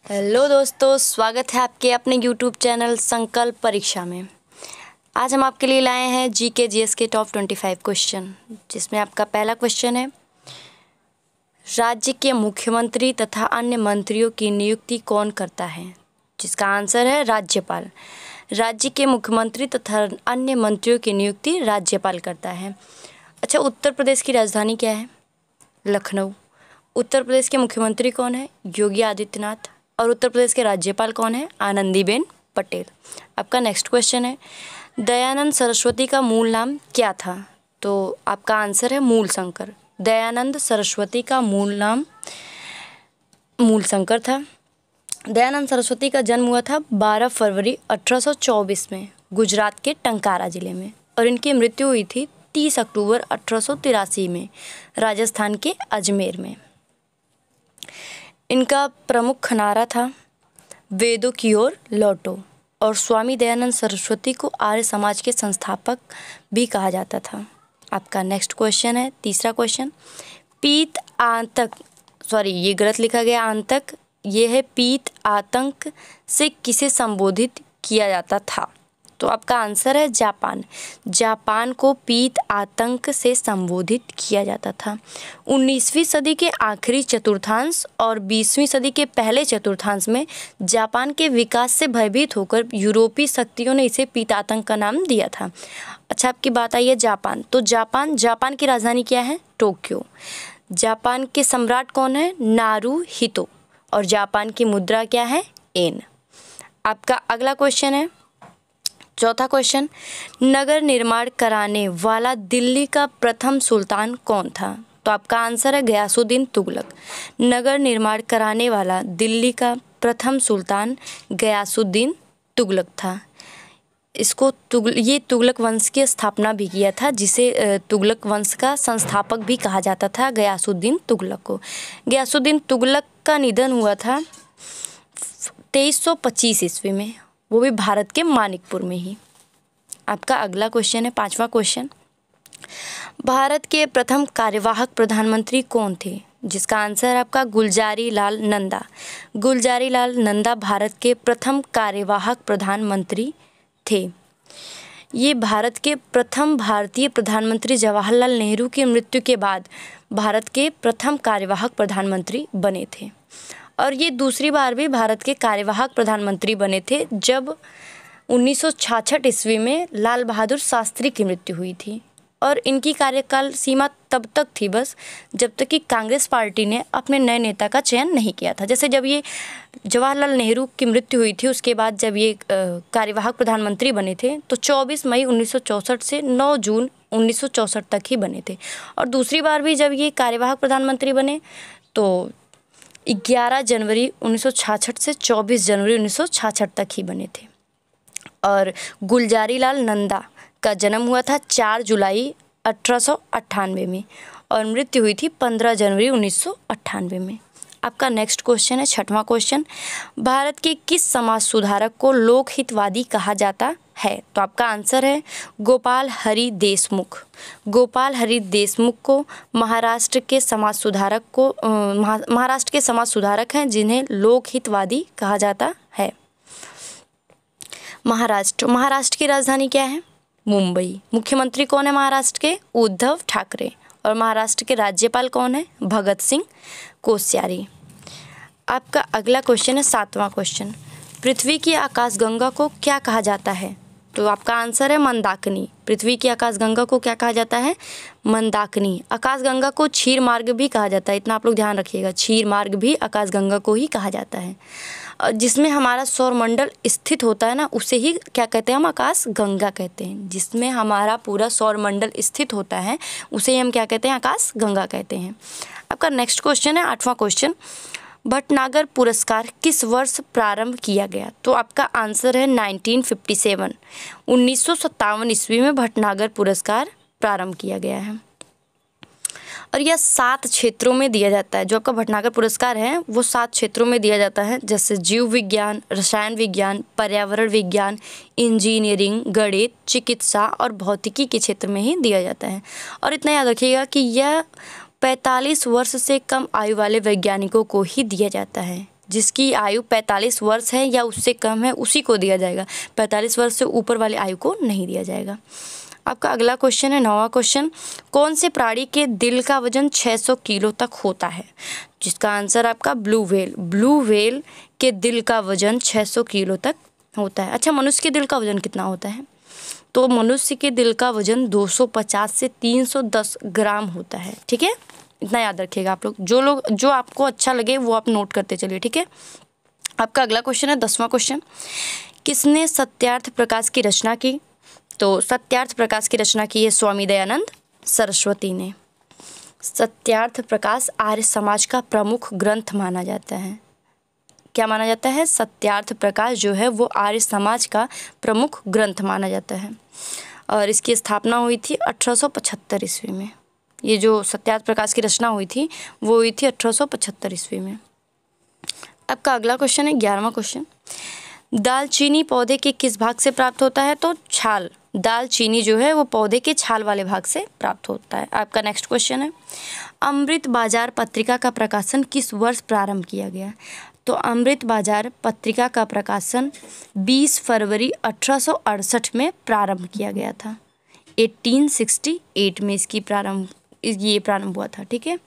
Hello दोस्तों, स्वागत है आपके अपने यूट्यूब चैनल संकल्प परीक्षा में। आज हम आपके लिए लाए हैं जीके जीएस के टॉप 25 क्वेश्चन, जिसमें आपका पहला क्वेश्चन है, राज्य के मुख्यमंत्री तथा अन्य मंत्रियों की नियुक्ति कौन करता है? जिसका आंसर है राज्यपाल। राज्य के मुख्यमंत्री तथा अन्य मंत्रियों की नियुक्ति राज्यपाल करता है। अच्छा, उत्तर प्रदेश की राजधानी क्या है? लखनऊ। उत्तर प्रदेश के मुख्यमंत्री कौन है? योगी आदित्यनाथ। और उत्तर प्रदेश के राज्यपाल कौन है? आनंदीबेन पटेल। आपका नेक्स्ट क्वेश्चन है, दयानंद सरस्वती का मूल नाम क्या था? तो आपका आंसर है मूलशंकर। दयानंद सरस्वती का मूल नाम मूलशंकर था। दयानंद सरस्वती का जन्म हुआ था 12 फरवरी 1824 में गुजरात के टंकारा जिले में, और इनकी मृत्यु हुई थी 30 अक्टूबर 1883 में राजस्थान के अजमेर में। इनका प्रमुख नारा था वेदों की ओर लौटो, और स्वामी दयानंद सरस्वती को आर्य समाज के संस्थापक भी कहा जाता था। आपका नेक्स्ट क्वेश्चन है, तीसरा क्वेश्चन, पीत आतंक, सॉरी ये गलत लिखा गया, आतंक, ये है पीत आतंक से किसे संबोधित किया जाता था? तो आपका आंसर है जापान। जापान को पीत आतंक से संबोधित किया जाता था। 19वीं सदी के आखिरी चतुर्थांश और 20वीं सदी के पहले चतुर्थांश में जापान के विकास से भयभीत होकर यूरोपीय शक्तियों ने इसे पीत आतंक का नाम दिया था। अच्छा, आपकी बात आई है जापान, तो जापान की राजधानी क्या है? टोक्यो। जापान के सम्राट कौन है? नारुहितो। और जापान की मुद्रा क्या है? येन। आपका अगला क्वेश्चन है, चौथा क्वेश्चन, नगर निर्माण कराने वाला दिल्ली का प्रथम सुल्तान कौन था? तो आपका आंसर है गयासुद्दीन तुगलक। नगर निर्माण कराने वाला दिल्ली का प्रथम सुल्तान गयासुद्दीन तुगलक था। ये तुगलक वंश की स्थापना भी किया था, जिसे तुगलक वंश का संस्थापक भी कहा जाता था, गयासुद्दीन तुगलक को। गयासुद्दीन तुगलक का निधन हुआ था 2325 ईस्वी में, वो भी भारत के मानिकपुर में ही। आपका अगला क्वेश्चन है, पांचवा क्वेश्चन, भारत के प्रथम कार्यवाहक प्रधानमंत्री कौन थे? जिसका आंसर है आपका गुलजारी लाल नंदा। गुलजारी लाल नंदा भारत के प्रथम कार्यवाहक प्रधानमंत्री थे। ये भारत के प्रथम भारतीय प्रधानमंत्री जवाहरलाल नेहरू की मृत्यु के बाद भारत के प्रथम कार्यवाहक प्रधानमंत्री बने थे, और ये दूसरी बार भी भारत के कार्यवाहक प्रधानमंत्री बने थे जब 1966 ईस्वी में लाल बहादुर शास्त्री की मृत्यु हुई थी। और इनकी कार्यकाल सीमा तब तक थी बस जब तक कि कांग्रेस पार्टी ने अपने नए नेता का चयन नहीं किया था। जैसे जब ये जवाहरलाल नेहरू की मृत्यु हुई थी, उसके बाद जब ये कार्यवाहक प्रधानमंत्री बने थे तो 24 मई 1964 से 9 जून 1964 तक ही बने थे। और दूसरी बार भी जब ये कार्यवाहक प्रधानमंत्री बने तो 11 जनवरी 1966 से 24 जनवरी 1966 तक ही बने थे। और गुलजारी लाल नंदा का जन्म हुआ था 4 जुलाई 1898 में, और मृत्यु हुई थी 15 जनवरी 1998 में। आपका नेक्स्ट क्वेश्चन है, छठवां क्वेश्चन, भारत के किस समाज सुधारक को लोकहितवादी कहा जाता है? तो आपका आंसर है गोपाल हरि देशमुख। गोपाल हरि देशमुख को महाराष्ट्र के समाज सुधारक हैं जिन्हें लोकहितवादी कहा जाता है। महाराष्ट्र की राजधानी क्या है? मुंबई। मुख्यमंत्री कौन है महाराष्ट्र के? उद्धव ठाकरे। और महाराष्ट्र के राज्यपाल कौन है? भगत सिंह कोश्यारी। आपका अगला क्वेश्चन है, सातवां क्वेश्चन, पृथ्वी की आकाशगंगा को क्या कहा जाता है? तो आपका आंसर है मंदाकिनी। पृथ्वी की आकाशगंगा को क्या कहा जाता है? मंदाकिनी। आकाशगंगा को क्षीर मार्ग भी कहा जाता है, इतना आप लोग ध्यान रखिएगा, क्षीर मार्ग भी आकाशगंगा को ही कहा जाता है। जिसमें हमारा सौरमंडल स्थित होता है ना, उसे ही क्या कहते हैं? हम आकाशगंगा कहते हैं। जिसमें हमारा पूरा सौरमंडल स्थित होता है उसे ही हम क्या कहते हैं? आकाशगंगा कहते हैं। आपका नेक्स्ट क्वेश्चन है, आठवां क्वेश्चन, भटनागर पुरस्कार किस वर्ष प्रारंभ किया गया? तो आपका आंसर है 1957। 1957 ईस्वी में भटनागर पुरस्कार प्रारंभ किया गया है। और यह 7 क्षेत्रों में दिया जाता है। जो आपका भटनागर पुरस्कार है वो 7 क्षेत्रों में दिया जाता है, जैसे जीव विज्ञान, रसायन विज्ञान, पर्यावरण विज्ञान, इंजीनियरिंग, गणित, चिकित्सा और भौतिकी के क्षेत्र में ही दिया जाता है। और इतना याद रखिएगा कि यह 45 वर्ष से कम आयु वाले वैज्ञानिकों को ही दिया जाता है। जिसकी आयु 45 वर्ष है या उससे कम है उसी को दिया जाएगा, 45 वर्ष से ऊपर वाली आयु को नहीं दिया जाएगा। आपका अगला क्वेश्चन है 9वां क्वेश्चन, कौन से प्राणी के दिल का वजन 600 किलो तक होता है? जिसका आंसर आपका ब्लू व्हेल। ब्लू व्हेल के दिल का वजन 600 किलो तक होता है। अच्छा, मनुष्य के दिल का वजन कितना होता है? तो मनुष्य के दिल का वजन 250 से 310 ग्राम होता है। ठीक है, इतना याद रखिएगा आप लोग। जो आपको अच्छा लगे वो आप नोट करते चलिए। ठीक है, आपका अगला क्वेश्चन है 10वां क्वेश्चन, किसने सत्यार्थ प्रकाश की रचना की? तो सत्यार्थ प्रकाश की रचना की है स्वामी दयानंद सरस्वती ने। सत्यार्थ प्रकाश आर्य समाज का प्रमुख ग्रंथ माना जाता है। क्या माना जाता है? सत्यार्थ प्रकाश जो है वो आर्य समाज का प्रमुख ग्रंथ माना जाता है और इसकी स्थापना हुई थी 1875 ईस्वी में। ये जो सत्यार्थ प्रकाश की रचना हुई थी वो हुई थी 1875 ईस्वी में। आपका अगला क्वेश्चन है 11वां क्वेश्चन, दालचीनी पौधे के किस भाग से प्राप्त होता है? तो छाल। दालचीनी जो है वो पौधे के छाल वाले भाग से प्राप्त होता है। आपका नेक्स्ट क्वेश्चन है, अमृत बाजार पत्रिका का प्रकाशन किस वर्ष प्रारंभ किया गया? तो अमृत बाजार पत्रिका का प्रकाशन 20 फरवरी 1868 में प्रारंभ किया गया था। 1868 में ये प्रारंभ हुआ था। ठीक है,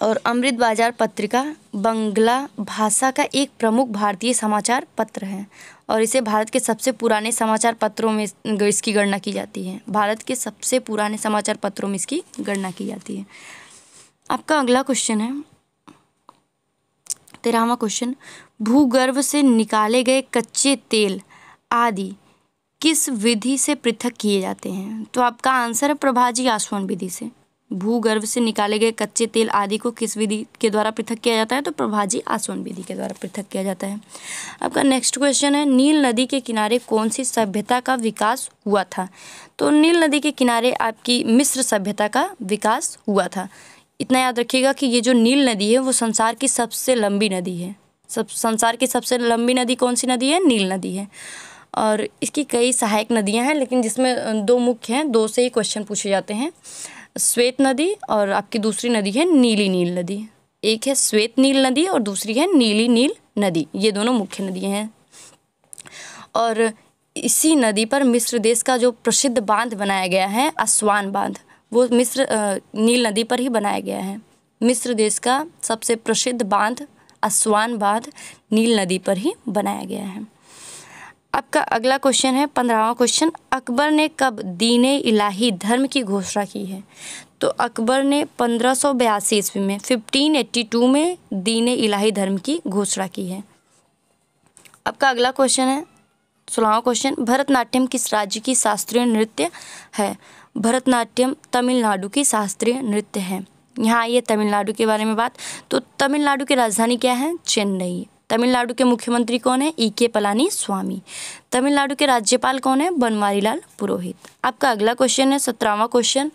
और अमृत बाजार पत्रिका बंगला भाषा का एक प्रमुख भारतीय समाचार पत्र है और इसे भारत के सबसे पुराने समाचार पत्रों में इसकी गणना की जाती है। भारत के सबसे पुराने समाचार पत्रों में इसकी गणना की जाती है। आपका अगला क्वेश्चन है 13वां क्वेश्चन, भूगर्भ से निकाले गए कच्चे तेल आदि किस विधि से पृथक किए जाते हैं? तो आपका आंसर है प्रभाजी आसवन विधि से। भूगर्भ से निकाले गए कच्चे तेल आदि को किस विधि के द्वारा पृथक किया जाता है? तो प्रभाजी आसवन विधि के द्वारा पृथक किया जाता है। आपका नेक्स्ट क्वेश्चन है, नील नदी के किनारे कौन सी सभ्यता का विकास हुआ था? तो नील नदी के किनारे आपकी मिस्र सभ्यता का विकास हुआ था। इतना याद रखिएगा कि ये जो नील नदी है वो संसार की सबसे लंबी नदी है। संसार की सबसे लंबी नदी कौन सी नदी है? नील नदी है और इसकी कई सहायक नदियाँ हैं, लेकिन जिसमें 2 मुख्य हैं, 2 से ही क्वेश्चन पूछे जाते हैं। श्वेत नदी और आपकी दूसरी नदी है नीली नील नदी। एक है श्वेत नील नदी और दूसरी है नीली नील नदी। ये दोनों मुख्य नदियाँ हैं और इसी नदी पर मिस्र देश का जो प्रसिद्ध बांध बनाया गया है अस्वान बांध, वो नील नदी पर ही बनाया गया है। मिस्र देश का सबसे प्रसिद्ध बांध अस्वान बांध नील नदी पर ही बनाया गया है। आपका अगला क्वेश्चन है 15वां क्वेश्चन, अकबर ने कब दीन-ए इलाही धर्म की घोषणा की है? तो अकबर ने 1582 ईस्वी में 1582 में दीन-ए इलाही धर्म की घोषणा की है। आपका अगला क्वेश्चन है 16वां क्वेश्चन, भरतनाट्यम किस राज्य की शास्त्रीय नृत्य है? भरतनाट्यम तमिलनाडु की शास्त्रीय नृत्य है। यहाँ आइए तमिलनाडु के बारे में बात। तो तमिलनाडु की राजधानी क्या है? चेन्नई। तमिलनाडु के मुख्यमंत्री कौन है? ई.के. पलानी स्वामी। तमिलनाडु के राज्यपाल कौन है? बनवारीलाल पुरोहित। आपका अगला क्वेश्चन है 17वां क्वेश्चन,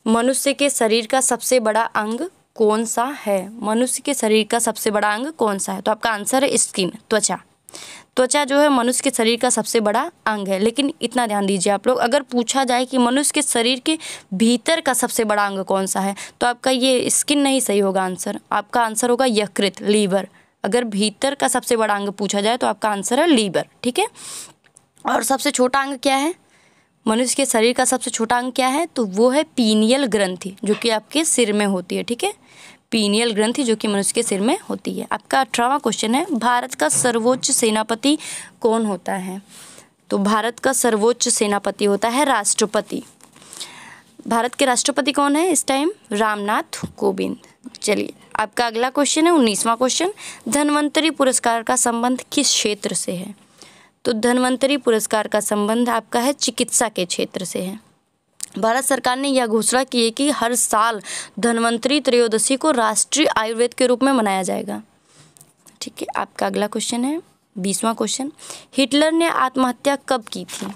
मनुष्य के शरीर का सबसे बड़ा अंग कौन सा है? मनुष्य के शरीर का सबसे बड़ा अंग कौन सा है? तो आपका आंसर है स्किन, त्वचा। त्वचा जो है मनुष्य के शरीर का सबसे बड़ा अंग है। लेकिन इतना ध्यान दीजिए आप लोग, अगर पूछा जाए कि मनुष्य के शरीर के भीतर का सबसे बड़ा अंग कौन सा है, तो आपका ये स्किन नहीं सही होगा आंसर। आपका आंसर होगा यकृत, लीवर। अगर भीतर का सबसे बड़ा अंग पूछा जाए तो आपका आंसर है लीवर। ठीक है, और सबसे छोटा अंग क्या है? मनुष्य के शरीर का सबसे छोटा अंग क्या है? तो वो है पीनियल ग्रंथि, जो कि आपके सिर में होती है। ठीक है, पीनियल ग्रंथि जो कि मनुष्य के सिर में होती है। आपका 18वां क्वेश्चन है, भारत का सर्वोच्च सेनापति कौन होता है? तो भारत का सर्वोच्च सेनापति होता है राष्ट्रपति। भारत के राष्ट्रपति कौन है इस टाइम? रामनाथ कोविंद। चलिए, आपका अगला क्वेश्चन है 19वां क्वेश्चन, धन्वंतरी पुरस्कार का संबंध किस क्षेत्र से है? तो धन्वंतरी पुरस्कार का संबंध आपका है चिकित्सा के क्षेत्र से है। भारत सरकार ने यह घोषणा की है कि हर साल धन्वंतरी त्रयोदशी को राष्ट्रीय आयुर्वेद के रूप में मनाया जाएगा। ठीक है, आपका अगला क्वेश्चन है 20वां क्वेश्चन, हिटलर ने आत्महत्या कब की थी?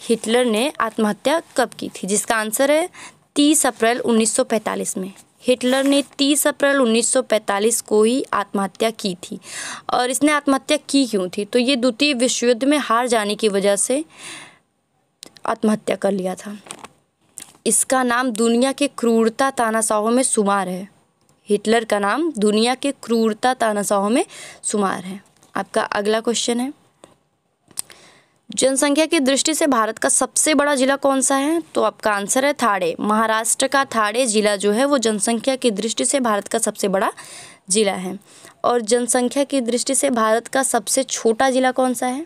हिटलर ने आत्महत्या कब की थी? जिसका आंसर है 30 अप्रैल 1945 में। हिटलर ने 30 अप्रैल 1945 को ही आत्महत्या की थी। और इसने आत्महत्या की क्यों थी? तो ये द्वितीय विश्व युद्ध में हार जाने की वजह से आत्महत्या कर लिया था। इसका नाम दुनिया के क्रूरता तानाशाहों में शुमार है। हिटलर का नाम दुनिया के क्रूरता तानाशाहों में शुमार है। आपका अगला क्वेश्चन है, जनसंख्या की दृष्टि से भारत का सबसे बड़ा जिला कौन सा है? तो आपका आंसर है थाड़े। महाराष्ट्र का थाड़े जिला जो है वो जनसंख्या की दृष्टि से भारत का सबसे बड़ा जिला है। और जनसंख्या की दृष्टि से भारत का सबसे छोटा जिला कौन सा है?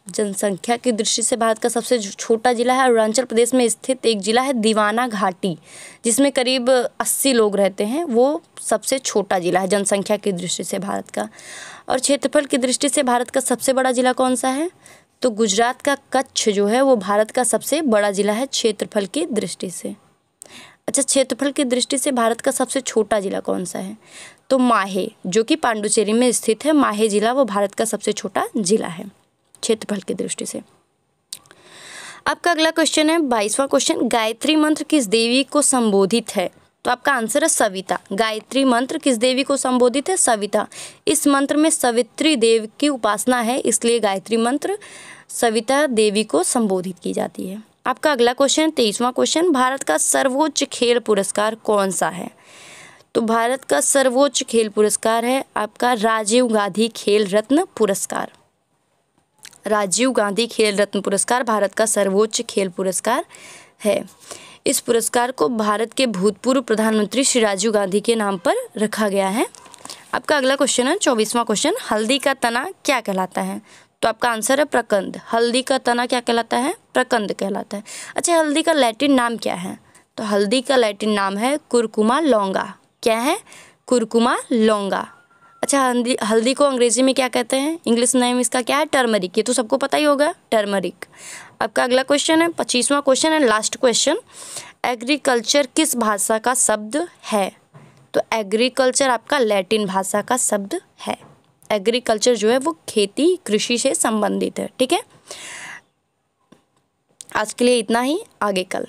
जनसंख्या की दृष्टि से भारत का सबसे छोटा जिला है अरुणाचल प्रदेश में स्थित एक जिला है दीवाना घाटी, जिसमें करीब 80 लोग रहते हैं। वो सबसे छोटा जिला है जनसंख्या की दृष्टि से भारत का। और क्षेत्रफल की दृष्टि से भारत का सबसे बड़ा जिला कौन सा है? तो गुजरात का कच्छ जो है वो भारत का सबसे बड़ा जिला है क्षेत्रफल की दृष्टि से। अच्छा, क्षेत्रफल की दृष्टि से भारत का सबसे छोटा जिला कौन सा है? तो माहे, जो कि पांडुचेरी में स्थित है। माहे जिला वो भारत का सबसे छोटा जिला है क्षेत्रफल की दृष्टि से। आपका अगला क्वेश्चन है 22वां क्वेश्चन, गायत्री मंत्र किस देवी को संबोधित है? तो आपका आंसर है सविता। गायत्री मंत्र किस देवी को संबोधित है? सविता। इस मंत्र में सवित्री देव की उपासना है, इसलिए गायत्री मंत्र सविता देवी को संबोधित की जाती है। आपका अगला क्वेश्चन 23वां क्वेश्चन, भारत का सर्वोच्च खेल पुरस्कार कौन सा है? तो भारत का सर्वोच्च खेल पुरस्कार है आपका राजीव गांधी खेल रत्न पुरस्कार। राजीव गांधी खेल रत्न पुरस्कार भारत का सर्वोच्च खेल पुरस्कार है। इस पुरस्कार को भारत के भूतपूर्व प्रधानमंत्री श्री राजीव गांधी के नाम पर रखा गया है। आपका अगला क्वेश्चन है 24वां क्वेश्चन, हल्दी का तना क्या कहलाता है? तो आपका आंसर है प्रकंद। हल्दी का तना क्या कहलाता है? प्रकंद कहलाता है। अच्छा, हल्दी का लैटिन नाम क्या है? तो हल्दी का लैटिन नाम है कुरकुमा लौंगा। क्या है? कुरकुमा लौंगा। अच्छा, हल्दी को अंग्रेजी में क्या कहते हैं? इंग्लिश नेम इसका क्या है? टर्मरिक। ये तो सबको पता ही होगा, टर्मरिक। आपका अगला क्वेश्चन है 25वां क्वेश्चन है, लास्ट क्वेश्चन, एग्रीकल्चर किस भाषा का शब्द है? तो एग्रीकल्चर आपका लैटिन भाषा का शब्द है। एग्रीकल्चर जो है वो खेती कृषि से संबंधित है। ठीक है, आज के लिए इतना ही, आगे कल।